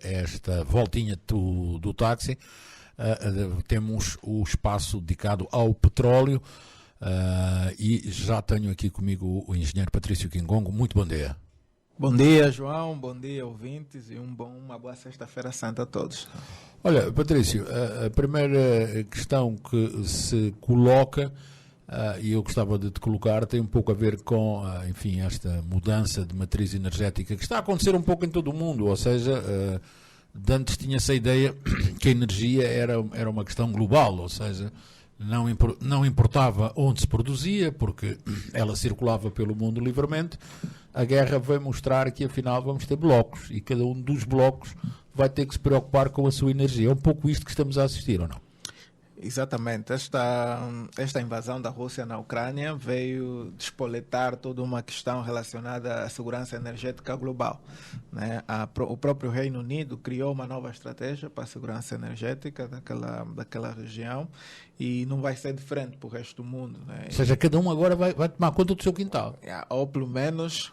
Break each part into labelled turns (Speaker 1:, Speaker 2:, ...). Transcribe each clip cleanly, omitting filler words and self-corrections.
Speaker 1: esta voltinha do táxi, temos o espaço dedicado ao petróleo e já tenho aqui comigo o engenheiro Patrício Quingongo. Muito bom dia.
Speaker 2: Bom dia, João. Bom dia, ouvintes, e uma boa sexta-feira santa a todos.
Speaker 1: Olha, Patrício, a primeira questão que se coloca, e eu gostava de te colocar, tem um pouco a ver com, enfim, esta mudança de matriz energética que está a acontecer um pouco em todo o mundo, ou seja, de antes tinha-se a ideia que a energia era uma questão global, ou seja, não importava onde se produzia, porque ela circulava pelo mundo livremente. A guerra veio mostrar que afinal vamos ter blocos, e cada um dos blocos vai ter que se preocupar com a sua energia. É um pouco isto que estamos a assistir, ou não?
Speaker 2: Exatamente. Esta invasão da Rússia na Ucrânia veio despoletar toda uma questão relacionada à segurança energética global, né? O próprio Reino Unido criou uma nova estratégia para a segurança energética daquela região, e não vai ser diferente para o resto do mundo, né?
Speaker 1: Ou seja, cada um agora vai tomar conta do seu quintal.
Speaker 2: Ou pelo menos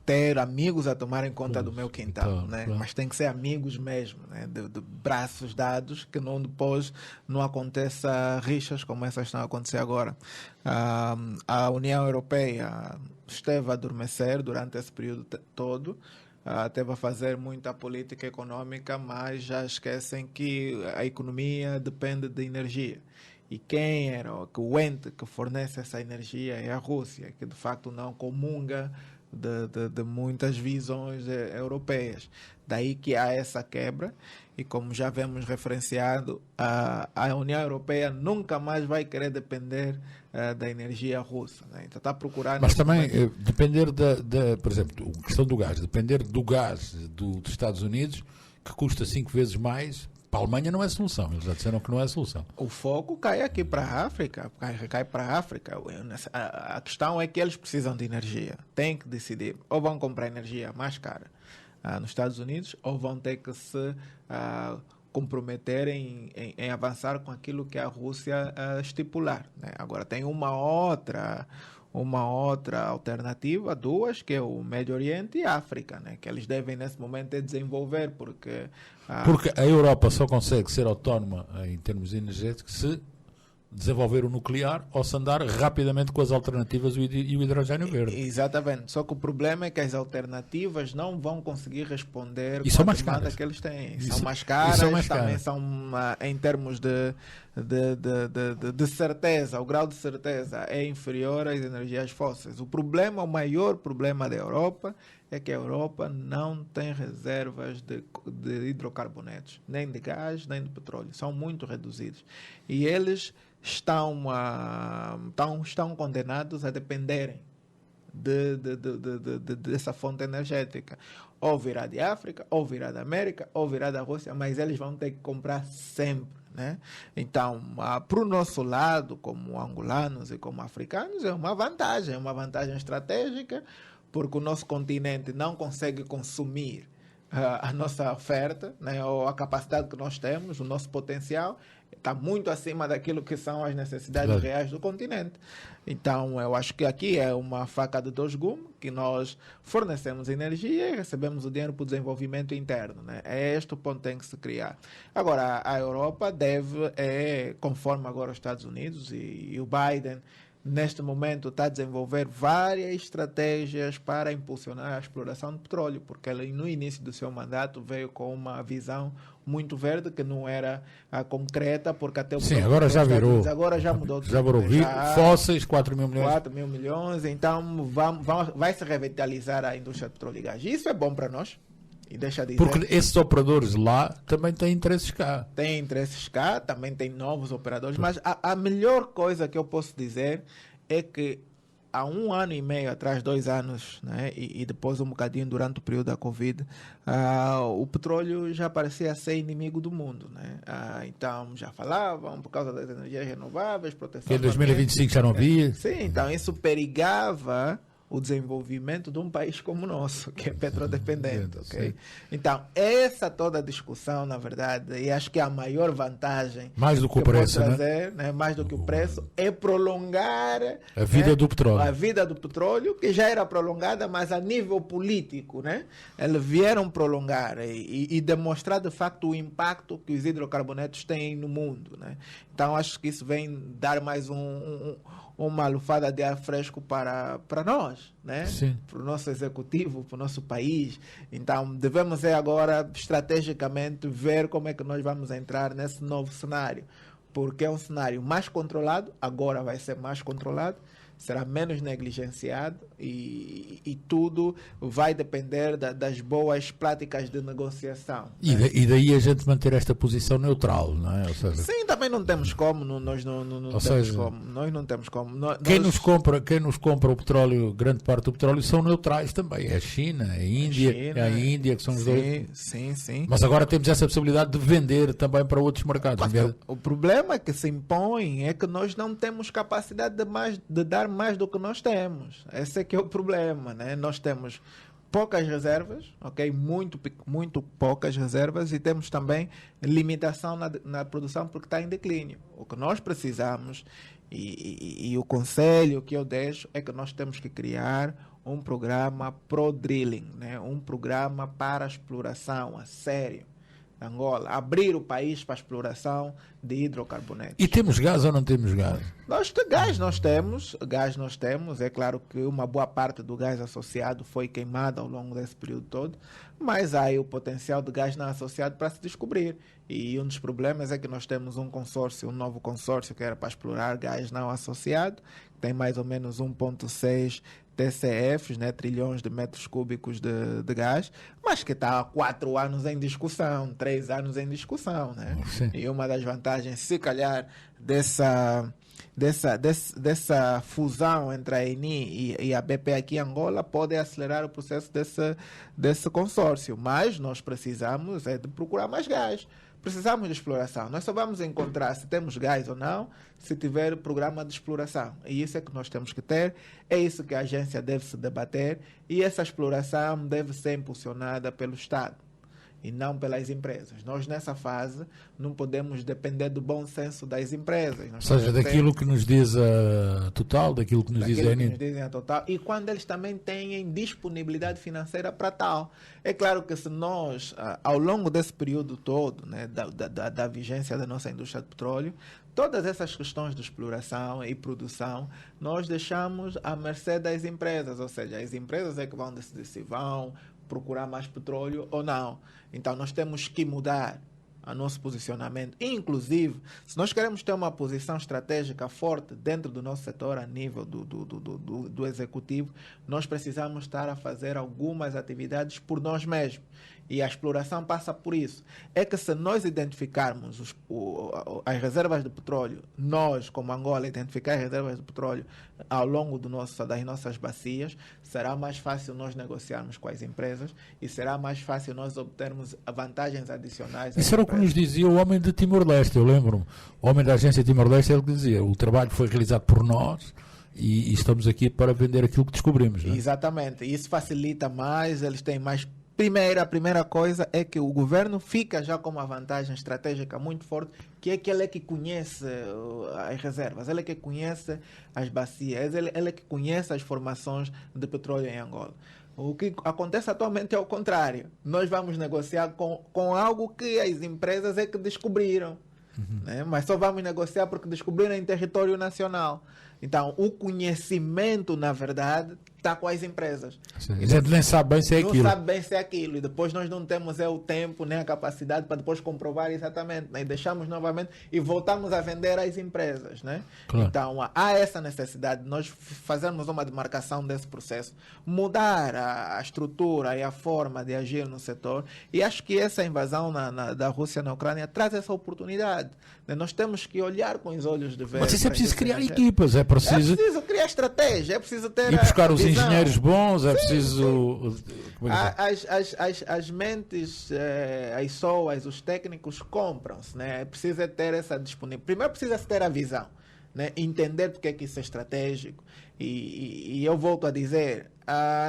Speaker 2: ter amigos a tomarem conta do meu quintal, né? Claro. Mas tem que ser amigos mesmo, né? De braços dados, que depois não aconteça rixas como essas estão a acontecer agora. A União Europeia esteve a adormecer durante esse período todo, esteve a fazer muita política econômica, mas já esquecem que a economia depende de energia. E quem era o ente que fornece essa energia é a Rússia, que de facto não comunga de muitas visões europeias. Daí que há essa quebra, e como já vemos referenciado, a União Europeia nunca mais vai querer depender da energia russa, né? Então está procurando...
Speaker 1: Mas também depender por exemplo, a questão do gás, depender do gás dos Estados Unidos, que custa 5 vezes mais. Para a Alemanha não é solução, eles já disseram que não é solução.
Speaker 2: O foco cai aqui para a África, cai para a África. A questão é que eles precisam de energia, têm que decidir, ou vão comprar energia mais cara nos Estados Unidos, ou vão ter que se comprometer em avançar com aquilo que a Rússia estipular, né? Agora tem uma outra alternativa, duas, que é o Médio Oriente e a África, né? Que eles devem nesse momento desenvolver, porque
Speaker 1: a Europa só consegue ser autónoma em termos energéticos se desenvolver o nuclear ou se andar rapidamente com as alternativas e o hidrogênio verde.
Speaker 2: Exatamente, só que o problema é que as alternativas não vão conseguir responder
Speaker 1: com a demanda
Speaker 2: que eles têm. São mais caras, também são em termos de certeza, o grau de certeza é inferior às energias fósseis. O maior problema da Europa é que a Europa não tem reservas de hidrocarbonetos, nem de gás, nem de petróleo. São muito reduzidos. E eles estão condenados a dependerem dessa fonte energética. Ou virá de África, ou virá da América, ou virá da Rússia, mas eles vão ter que comprar sempre, né? Então, para o nosso lado, como angolanos e como africanos, é uma vantagem estratégica, porque o nosso continente não consegue consumir a nossa oferta, né, ou a capacidade que nós temos, o nosso potencial está muito acima daquilo que são as necessidades reais do continente. Então, eu acho que aqui é uma faca de dois gumes, que nós fornecemos energia e recebemos o dinheiro para o desenvolvimento interno, né? É este o ponto que tem que se criar. Agora, a Europa deve, conforme agora os Estados Unidos e o Biden, neste momento está a desenvolver várias estratégias para impulsionar a exploração de petróleo, porque ele no início do seu mandato veio com uma visão muito verde, que não era concreta, porque até o
Speaker 1: agora já virou.
Speaker 2: Agora já mudou.
Speaker 1: Já virou. Fósseis, 4 mil milhões.
Speaker 2: 4 mil milhões, então vai se revitalizar a indústria de petróleo e gás. Isso é bom para nós. E deixa de dizer,
Speaker 1: porque esses operadores lá também têm interesses cá.
Speaker 2: Tem interesses cá, também tem novos operadores, mas a melhor coisa que eu posso dizer é que há 1 ano e meio atrás, 2 anos, né, e depois um bocadinho durante o período da Covid, o petróleo já parecia ser inimigo do mundo, né? Então já falavam por causa das energias renováveis, proteção...
Speaker 1: Que em 2025 já não havia.
Speaker 2: Sim, então isso perigava o desenvolvimento de um país como o nosso, que é petrodependente. Okay?
Speaker 1: Sim.
Speaker 2: Então, essa toda a discussão, na verdade, e acho que a maior vantagem
Speaker 1: mais do que o
Speaker 2: pode
Speaker 1: preço,
Speaker 2: trazer, né, mais do que o preço, é prolongar
Speaker 1: a vida,
Speaker 2: né,
Speaker 1: do petróleo.
Speaker 2: A vida do petróleo, que já era prolongada, mas a nível político, né, eles vieram prolongar e demonstrar de facto o impacto que os hidrocarbonetos têm no mundo. Né? Então, acho que isso vem dar mais uma lufada de ar fresco para nós, né? Para o nosso executivo, para o nosso país. Então, devemos agora, estrategicamente, ver como é que nós vamos entrar nesse novo cenário. Porque é um cenário mais controlado, agora vai ser mais controlado, será menos negligenciado e tudo vai depender das boas práticas de negociação.
Speaker 1: E daí a gente manter esta posição neutral, não é? Ou seja,
Speaker 2: sim, também não temos como, nós não temos como. Nós não temos como.
Speaker 1: Quem nos compra o petróleo, grande parte do petróleo, são neutrais também. É a China, é a Índia, que são os dois.
Speaker 2: Sim.
Speaker 1: Mas agora temos essa possibilidade de vender também para outros mercados.
Speaker 2: O problema que se impõe é que nós não temos capacidade de dar mais do que nós temos. Esse é que é o problema, né? Nós temos poucas reservas, ok? Muito poucas reservas, e temos também limitação na produção porque está em declínio. O que nós precisamos e o conselho que eu deixo é que nós temos que criar um programa pro-drilling, né? Um programa para a exploração a sério. Angola, abrir o país para a exploração de hidrocarbonetos.
Speaker 1: E temos gás ou não temos gás?
Speaker 2: Gás nós temos, é claro que uma boa parte do gás associado foi queimado ao longo desse período todo, mas há aí o potencial de gás não associado para se descobrir. E um dos problemas é que nós temos um novo consórcio que era para explorar gás não associado, que tem mais ou menos 1,6 TCFs, né, trilhões de metros cúbicos de gás, mas que está há 4 anos em discussão, 3 anos em discussão. Né? E uma das vantagens, se calhar, dessa fusão entre a Eni e a BP aqui em Angola pode acelerar o processo desse consórcio. Mas nós precisamos de procurar mais gás. Precisamos de exploração. Nós só vamos encontrar se temos gás ou não se tiver programa de exploração. E isso é que nós temos que ter. É isso que a agência deve se debater. E essa exploração deve ser impulsionada pelo Estado e não pelas empresas. Nós, nessa fase, não podemos depender do bom senso das empresas.
Speaker 1: Ou seja, daquilo que nos diz a Total, daquilo que nos diz a Eni.
Speaker 2: Total, e quando eles também têm disponibilidade financeira para tal. É claro que se nós, ao longo desse período todo, né, da vigência da nossa indústria de petróleo, todas essas questões de exploração e produção, nós deixamos à mercê das empresas, ou seja, as empresas é que vão decidir se vão procurar mais petróleo ou não. Então, nós temos que mudar o nosso posicionamento. Inclusive, se nós queremos ter uma posição estratégica forte dentro do nosso setor, a nível do executivo, nós precisamos estar a fazer algumas atividades por nós mesmos. E a exploração passa por isso. É que se nós identificarmos as reservas de petróleo, nós, como Angola, identificar as reservas de petróleo ao longo das nossas bacias, será mais fácil nós negociarmos com as empresas e será mais fácil nós obtermos vantagens adicionais.
Speaker 1: Isso era o que nos dizia o homem de Timor-Leste, eu lembro-me. O homem da agência Timor-Leste, ele dizia, o trabalho foi realizado por nós e estamos aqui para vender aquilo que descobrimos. Não é?
Speaker 2: Exatamente. Isso facilita mais, eles têm mais... A primeira coisa é que o governo fica já com uma vantagem estratégica muito forte, que é que ele é que conhece as reservas, ele é que conhece as bacias, ele é que conhece as formações de petróleo em Angola. O que acontece atualmente é o contrário. Nós vamos negociar com algo que as empresas é que descobriram. Né? Mas só vamos negociar porque descobriram em território nacional. Então, o conhecimento, na verdade, está com as empresas.
Speaker 1: Sim. A gente nem sabe bem se é aquilo.
Speaker 2: Não sabe bem se é aquilo. E depois nós não temos o tempo, nem a capacidade para depois comprovar exatamente. Né? E deixamos novamente e voltamos a vender às empresas. Né? Claro. Então, há essa necessidade de nós fazermos uma demarcação desse processo, mudar a estrutura e a forma de agir no setor. E acho que essa invasão da Rússia na Ucrânia traz essa oportunidade. Né? Nós temos que olhar com os olhos de ver.
Speaker 1: Mas isso é preciso criar equipas, é preciso
Speaker 2: criar estratégia, é preciso ter.
Speaker 1: E buscar os engenheiros bons, é preciso.
Speaker 2: As mentes, as pessoas, os técnicos compram-se, né? É preciso ter essa disponibilidade. Primeiro precisa ter a visão. né? Entender porque é que isso é estratégico. E eu volto a dizer,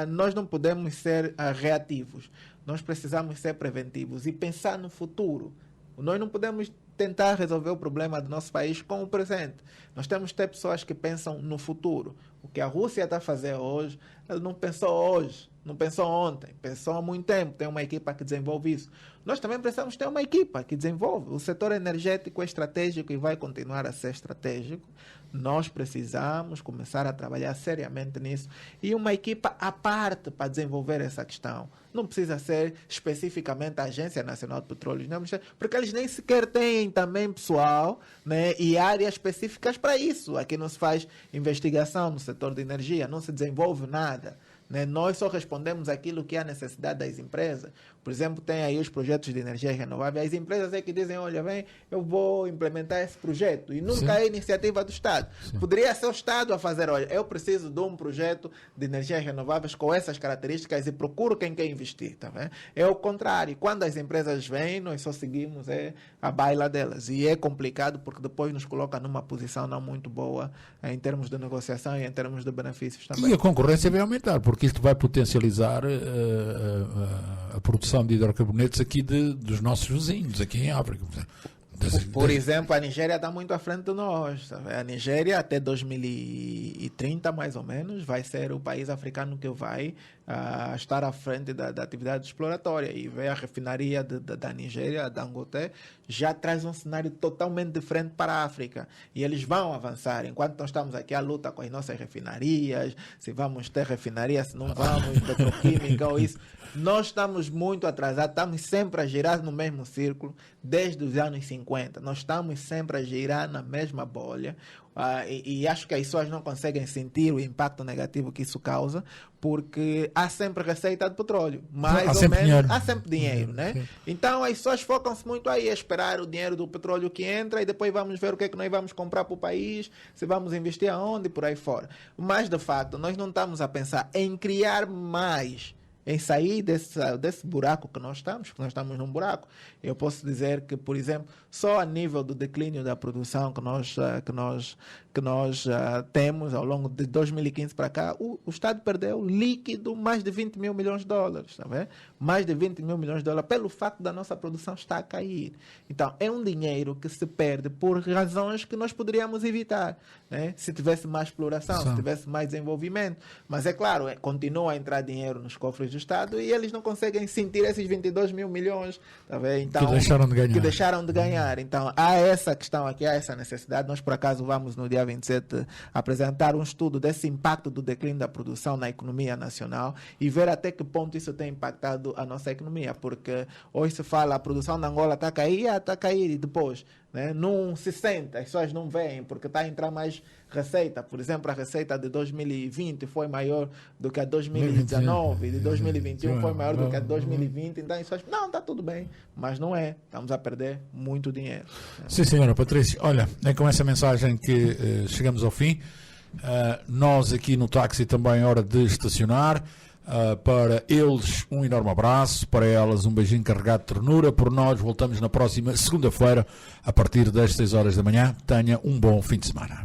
Speaker 2: nós não podemos ser reativos, nós precisamos ser preventivos e pensar no futuro. Nós não podemos tentar resolver o problema do nosso país com o presente. Nós temos que ter pessoas que pensam no futuro. O que a Rússia está a fazer hoje, ela não pensou hoje, não pensou ontem, pensou há muito tempo. Tem uma equipa que desenvolve isso. Nós também precisamos ter uma equipa que desenvolve. O setor energético é estratégico e vai continuar a ser estratégico. Nós precisamos começar a trabalhar seriamente nisso. E uma equipa à parte para desenvolver essa questão. Não precisa ser especificamente a Agência Nacional de Petróleo, não, porque eles nem sequer têm também pessoal, né, e áreas específicas para isso. Aqui não se faz investigação no setor de energia, não se desenvolve nada. Né? Nós só respondemos aquilo que é a necessidade das empresas. Por exemplo, tem aí os projetos de energia renovável. As empresas é que dizem, olha, vem, eu vou implementar esse projeto. E nunca é iniciativa do Estado. Sim. Poderia ser o Estado a fazer, olha, eu preciso de um projeto de energias renováveis com essas características e procuro quem quer investir. Tá vendo? É o contrário. Quando as empresas vêm, nós só seguimos a baila delas. E é complicado porque depois nos coloca numa posição não muito boa em termos de negociação e em termos de benefícios também.
Speaker 1: E a concorrência vai aumentar, porque isto vai potencializar a produção de hidrocarbonetos aqui dos nossos vizinhos, aqui em África.
Speaker 2: Por exemplo, a Nigéria está muito à frente de nós. Sabe? A Nigéria, até 2030, mais ou menos, vai ser o país africano que vai estar à frente da atividade exploratória. E ver a refinaria da Nigéria, a Dangote, já traz um cenário totalmente diferente para a África. E eles vão avançar. Enquanto nós estamos aqui à luta com as nossas refinarias, se vamos ter refinaria, se não vamos, petroquímica ou isso, nós estamos muito atrasados, estamos sempre a girar no mesmo círculo desde os anos 50. Nós estamos sempre a girar na mesma bolha. E acho que as pessoas não conseguem sentir o impacto negativo que isso causa, porque há sempre receita de petróleo, mais ou menos, há sempre dinheiro, né? Sim. Então as pessoas focam-se muito aí a esperar o dinheiro do petróleo que entra e depois vamos ver o que é que nós vamos comprar para o país, se vamos investir aonde e por aí fora. Mas de facto nós não estamos a pensar em criar mais, em sair desse buraco que nós estamos num buraco. Eu posso dizer que, por exemplo, só a nível do declínio da produção que nós temos ao longo de 2015 para cá, o Estado perdeu líquido mais de 20 mil milhões de dólares, tá vendo? Mais de 20 mil milhões de dólares pelo facto da nossa produção estar a cair. Então, é um dinheiro que se perde por razões que nós poderíamos evitar, né? Se tivesse mais exploração, se tivesse mais desenvolvimento. Mas é claro, continua a entrar dinheiro nos cofres do Estado e eles não conseguem sentir esses 22 mil milhões, tá vendo? Então, que deixaram de ganhar. Então, há essa questão aqui, há essa necessidade. Nós, por acaso, vamos no dia 27 apresentar um estudo desse impacto do declínio da produção na economia nacional e ver até que ponto isso tem impactado a nossa economia, porque hoje se fala a produção da Angola está a cair e depois, né, não se sente, as pessoas não veem, porque está a entrar mais receita. Por exemplo, a receita de 2020 foi maior do que a 2019, de 2021 foi maior do que a 2020, então as pessoas, não, está tudo bem, mas não é, estamos a perder muito dinheiro.
Speaker 1: Sim, senhora Patrícia, olha, é com essa mensagem que chegamos ao fim. Nós aqui no táxi também é hora de estacionar. Para eles um enorme abraço, para elas um beijinho carregado de ternura. Por nós voltamos na próxima segunda-feira a partir das 6 horas da manhã. Tenha um bom fim de semana.